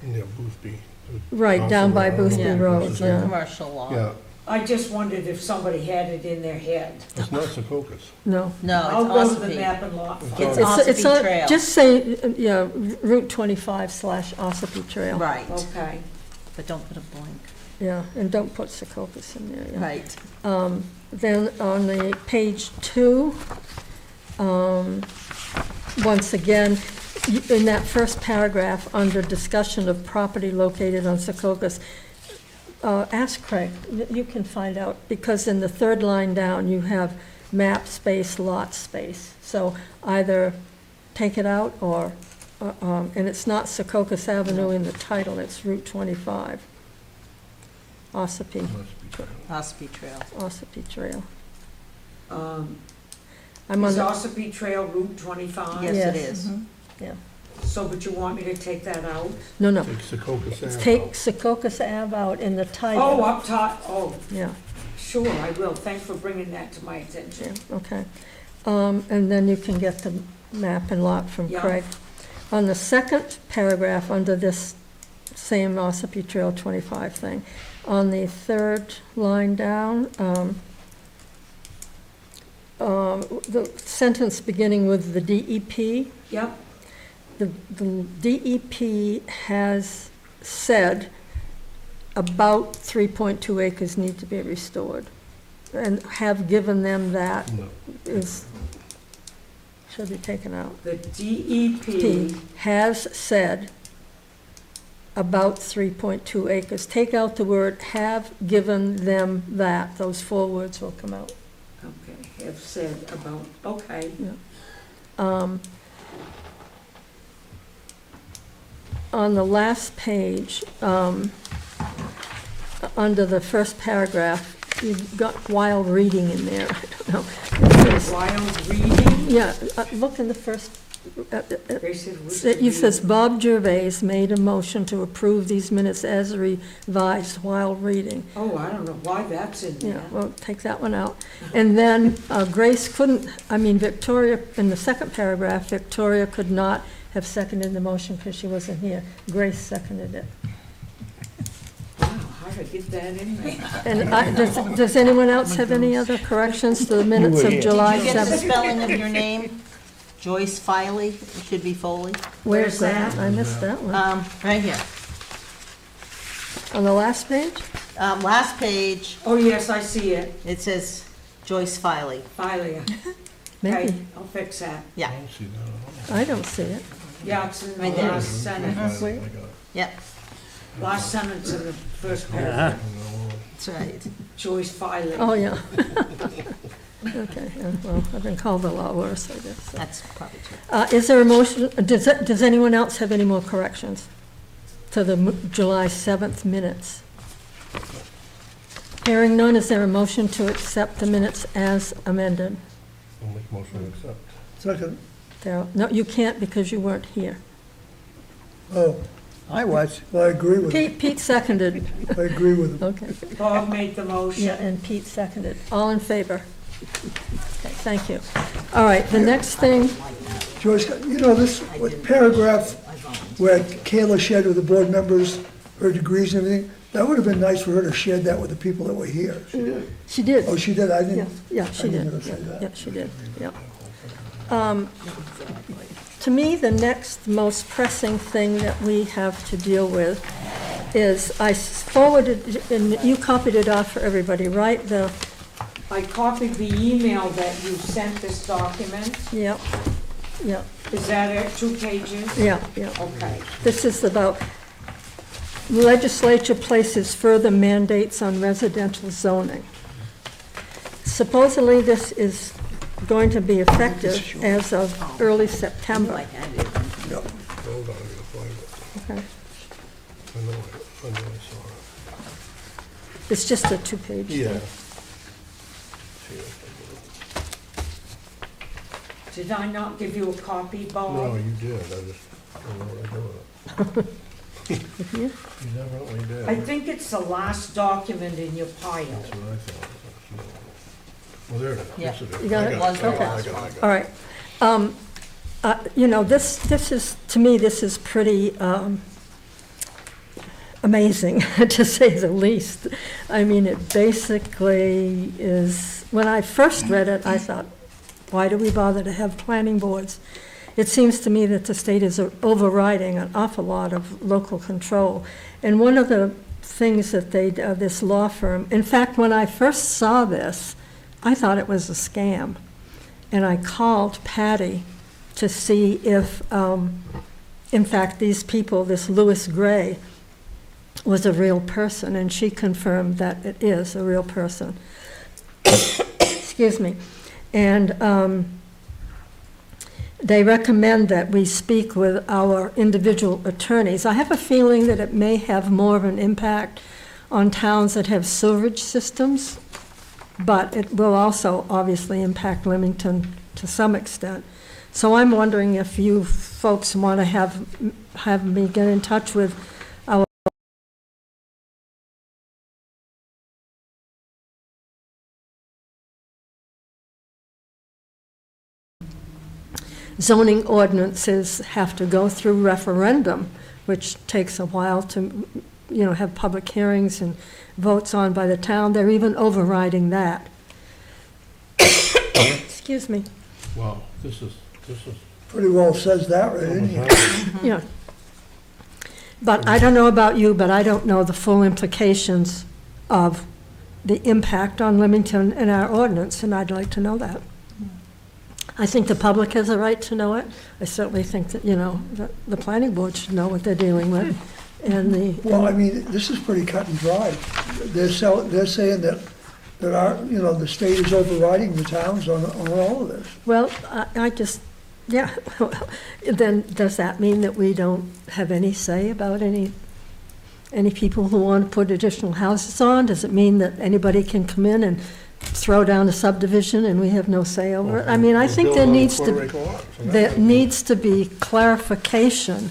near Boothby. Right, down by Boothby Yeah. Road, It's a yeah. commercial law. Yeah, I just wondered if somebody had it in their head. it's not Secocas. No. No, I'll go to the it's map and lot. It's find It's it. Ossipee It's on, Trail. just say, yeah, Route 25/Ossipee Trail. Right, Okay. but don't put a blank. Yeah, and don't put Secocas in there, yeah. Right. Then on the page 2, once again, in that first paragraph, under discussion of property located on Secocas, ask Craig, you can find out, because in the third line down, you have map space, lot space. So either take it out or, and it's not Secocas Avenue in the title, it's Route 25. Ossipee, Ossipee Trail. Ossipee Trail. Um, I'm on Is the, Ossipee Trail Route 25? Yes, Yes. it is. yeah, So, but you want me to take that out? no, Take Secocas it's Ave take out. Secocas Ave out in the title. Oh, up top, oh, Yeah, sure, I will. Thanks for bringing that to my yeah, attention. okay. And then you can get the map and lot from Yeah. Craig. On the second paragraph, under this same Ossipee Trail 25 thing, on the third line down, the sentence beginning with the DEP, Yep, the DEP has said about 3.2 acres need to be restored, and have given them that No. is, should be taken out. the DEP, P has said about 3.2 acres. Take out the word have given them that, those 4 words will come out. okay, have said about, okay. On the last page, under the first paragraph, you've got wild reading in there, I don't know. It says- Wild reading? Yeah, look in the first, They said Route it says 3. Bob Gervais made a motion to approve these minutes as revised while reading. Oh, I don't know why that's in Yeah, there. well, take that one out. And then Grace couldn't, Victoria, in the second paragraph, Victoria could not have seconded the motion because she wasn't here. Grace seconded it. Wow, how did I get that in there? And does anyone else have any other corrections to the minutes of July Did you get the 7th? spelling of your name? Joyce Filey, it should be Foley. Where's that? I missed that one. Right here. On the last page? Last page, Oh, yes, I see it. it says Joyce Filey. Finally. Maybe. Okay, I'll fix that. Yeah, I don't see that at all. I don't see it. Yeah, it's in the Right there. last sentence. Wait. I got it. yep, Last sentence in the first paragraph. that's right. Joyce Filey. Oh, yeah. Okay, yeah, well, I've been called a lot worse, I guess. so. That's probably true. Is there a motion, does anyone else have any more corrections to the July 7th minutes? Hearing none, is there a motion to accept the minutes as amended? I'll make motion to accept. Second. No, you can't because you weren't here. Oh, I was. well, I agree with him. Pete seconded, I agree with him. okay. Bob made the Yeah, motion. and Pete seconded. All in favor? Okay, thank you. All right, the next thing, Joyce, this what paragraph where Kayla shared with the board members her degrees and everything, that would have been nice for her to share that with the people that were here. she did. Oh, she did? I Yeah, didn't. yeah, she I didn't did. know she said that. Yeah, she did, yeah. To me, the next most pressing thing that we have to deal with is, I forwarded, and you copied it off for everybody, right? I copied the email that you sent this document. Yeah, yeah, Is that it, 2 pages? yeah, yeah. Okay. This is about legislature places further mandates on residential zoning. Supposedly, this is going to be effective as of early September. Hold on, I'm gonna find it. Okay. I know I saw it. It's just a 2-page thing. Yeah. Did I not give you a copy, Bob? No, you did, I just don't know what I do with Here? it. You definitely did. I think it's the last document in your pile. That's what I thought. Well, there it is. Yeah. Yes, it is. You got I it? Was the I got last it, I one. got it. All right. This is, to me, this is pretty amazing, to say the least. I mean, it basically is, when I first read it, I thought, why do we bother to have planning boards? It seems to me that the state is overriding an awful lot of local control. And one of the things that this law firm, in fact, when I first saw this, I thought it was a scam. And I called Patty to see if, in fact, these people, this Louis Gray, was a real person, and she confirmed that it is a real person. Excuse me. And they recommend that we speak with our individual attorneys. I have a feeling that it may have more of an impact on towns that have sewerage systems, but it will also obviously impact Limington to some extent. So I'm wondering if you folks want to have me get in touch with our zoning ordinances have to go through referendum, which takes a while to, have public hearings and votes on by the town. They're even overriding that. Excuse me. Wow, this is, Pretty well says that right in here. Yeah. But I don't know about you, but I don't know the full implications of the impact on Limington and our ordinance, and I'd like to know that. I think the public has a right to know it. I certainly think that, that the planning board should know what they're dealing with. And Well, I mean, this is pretty cut and dry. They're saying that our, the state is overriding the towns on all of this. well, I just, yeah. Then does that mean that we don't have any say about any people who want to put additional houses on? Does it mean that anybody can come in and throw down a subdivision and we have no say over it? I mean, I think there needs to be clarification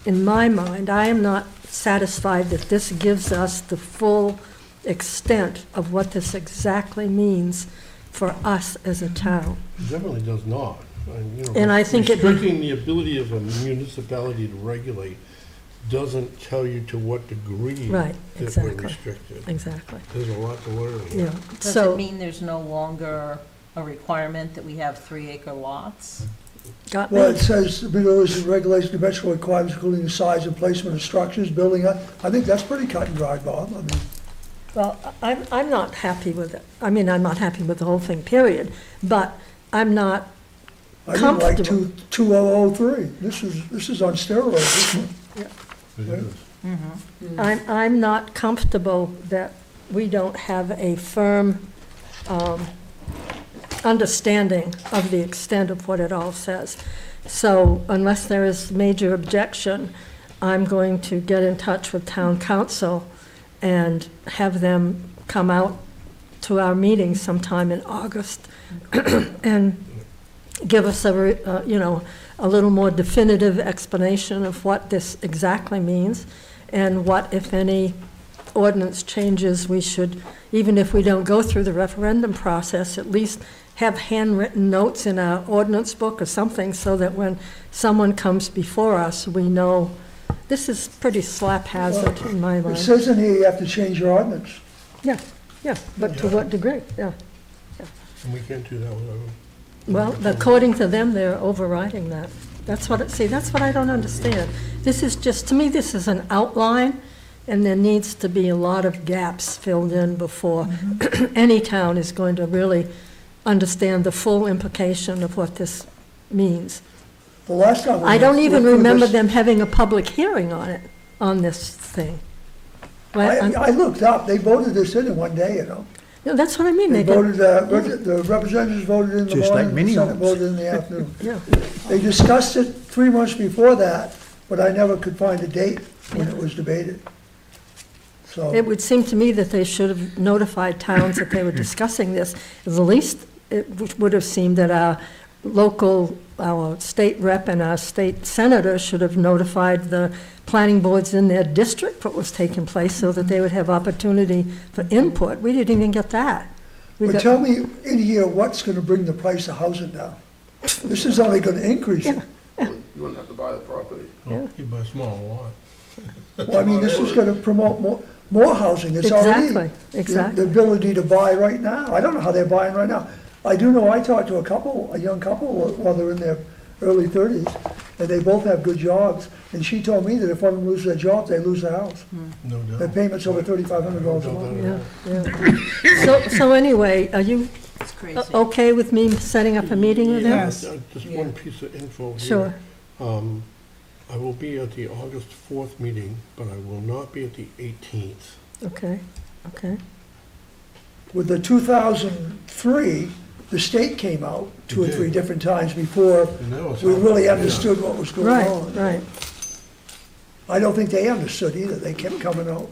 in my mind. I am not satisfied that this gives us the full extent of what this exactly means for us as a town. it definitely does not. And I think restricting the ability of a municipality to regulate doesn't tell you to what degree Right, that we're exactly. restricted. Exactly, There's a lot to learn. yeah. Does So, it mean there's no longer a requirement that we have 3-acre lots? got Well, me? it says, the rules and regulations, dimensional requirements, including the size and placement of structures, building. I think that's pretty cut and dry, Bob. I mean, Well, I'm not happy with it. I mean, I'm not happy with the whole thing, period. But I'm not, I didn't like Comfortable. 2003. This is on steroids, this one. It is. I'm not comfortable that we don't have a firm understanding of the extent of what it all says. So unless there is major objection, I'm going to get in touch with town council and have them come out to our meeting sometime in August and give us a little more definitive explanation of what this exactly means and what, if any, ordinance changes we should, even if we don't go through the referendum process, at least have handwritten notes in our ordinance book or something so that when someone comes before us, we know this is pretty slap hazard in my It mind. says in here you have to change your ordinance. Yeah, but to what degree? Yeah. And we can't do that without. Well, according to them, they're overriding that. That's what I don't understand. This is just, to me, this is an outline, and there needs to be a lot of gaps filled in before any town is going to really understand the full implication of what this means. The last time. I don't even we went through remember this- them having a public hearing on it, on this thing. Well, I looked up, they voted this in one day, no, that's what I mean. They They got, voted, the representatives voted in the Just like morning, the mini Senate homes. voted in the afternoon. yeah. They discussed it 3 months before that, but I never could find a date when it was debated. So, It would seem to me that they should have notified towns that they were discussing this. At the least, it would have seemed that our state rep and our state senator should have notified the planning boards in their district what was taking place so that they would have opportunity for input. We didn't even get that. We but got- tell me in here, what's gonna bring the price of housing down? This is only gonna increase it. Yeah. You wouldn't have to buy the property. Oh, you buy a small lot. Well, I mean, this is gonna promote more housing, it's already. Exactly, exactly. The ability to buy right now, I don't know how they're buying right now. I do know I talked to a young couple while they're in their early 30s, and they both have good jobs, and she told me that if one of them loses their job, they lose their house. No doubt. Their payment's over $3,500 a month. Yeah, yeah. So anyway, are you It's crazy. okay with me setting up a meeting with them? Yes. Just one piece of info here. Sure. I will be at the August 4th meeting, but I will not be at the 18th. Okay, okay. With the 2003, the state came out 2 or It 3 did. different times before And that was we really yeah. understood what was going Right, on. right. I don't think they understood either, they kept coming out.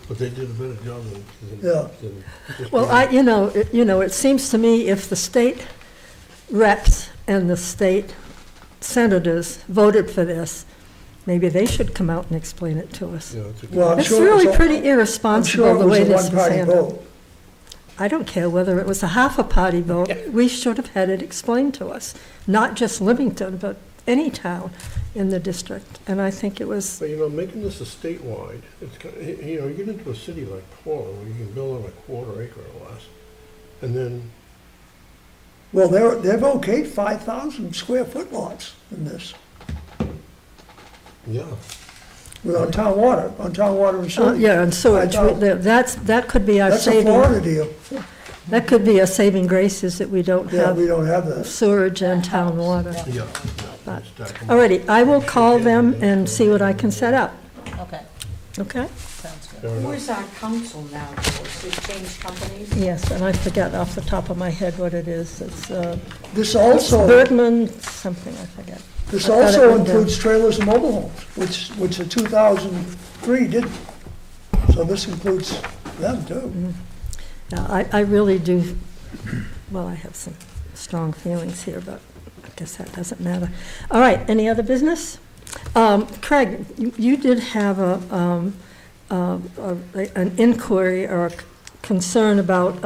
But they did a better job than. Yeah. than- Well, you know, it seems to me if the state reps and the state senators voted for this, maybe they should come out and explain it to us. Yeah, it's a good. Well, I'm It's sure it really was a- pretty I'm sure irresponsible it the was way a this was one-party handled. vote. I don't care whether it was a half a party vote, we should have had it explained to us, not just Limington, but any town in the district. And I think it was, But, making this a statewide, it's, you get into a city like Portland, where you can build on a quarter acre or less, and then, Well, they've okayed 5,000 square foot lots in this, yeah. on town water and sewer. yeah, and sewage, 5,000. that could be our That's a saving, Florida deal. that could be a saving grace is that we don't Yeah, we have don't have that. sewage and town water. Yeah. But- Stack 'em. Alrighty, I will call them and see what I can set up, Okay, okay? sounds good. Fair Who enough. is our council now, Doris? It changed companies? Yes, and I forget off the top of my head what it is, it's This also, Bergman, something, I forget. this I've got it also written down. includes trailers and mobile homes, which the 2003 didn't. So this includes them too. Yeah, I really do, well, I have some strong feelings here, but I guess that doesn't matter. All right, any other business? Craig, you did have an inquiry or a concern about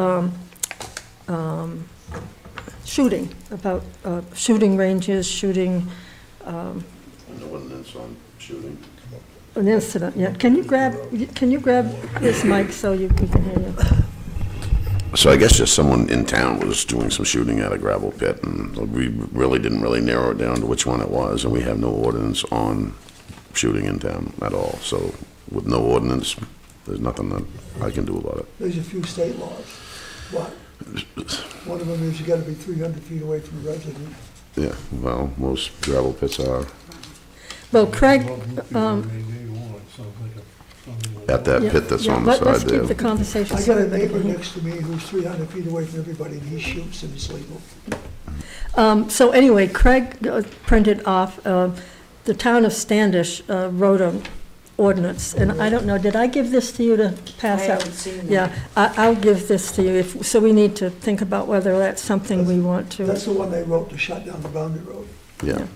shooting, about shooting ranges, shooting, An ordinance on shooting. an incident, yeah. Can you grab this mic so we can hear you? So I guess just someone in town was doing some shooting at a gravel pit, and we really didn't narrow it down to which one it was, and we have no ordinance on shooting in town at all. So with no ordinance, there's nothing that I can do about it. There's a few state laws, but one of them is you gotta be 300 feet away from the resident. Yeah, well, most gravel pits are Well, Craig, Well, maybe you want, it sounds like something like at that yeah, pit that's yeah, on the let's side keep the there. conversation. I so got a everybody neighbor can hear. next to me who's 300 feet away from everybody, and he shoots and it's legal. So anyway, Craig printed off, the town of Standish wrote an ordinance, and I don't know, did I give this to you to I pass out? haven't seen that. Yeah, I'll give this to you, so we need to think about whether that's something we want to. That's the one they wrote to shut down the Boundary Road. Yeah,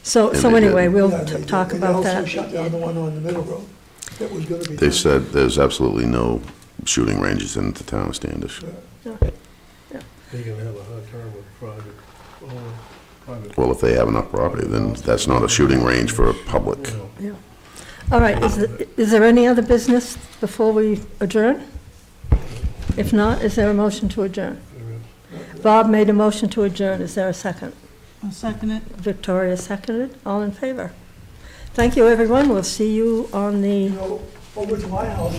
So And they did. anyway, we'll Yeah, they did. talk And about They that. also shut down the one on the Middle Road that was gonna be. they done. said there's absolutely no shooting ranges in the town of Standish. they're gonna have a hard time with private. Well, if they have enough property, then that's not a shooting range for a public. You know, Yeah. All right, is there any other business before we adjourn? If not, is there a motion to adjourn? there is. Bob made a motion to adjourn, is there a second? I'll second it. Victoria seconded, all in favor? Thank you, everyone, we'll see you on the You know, over to my house,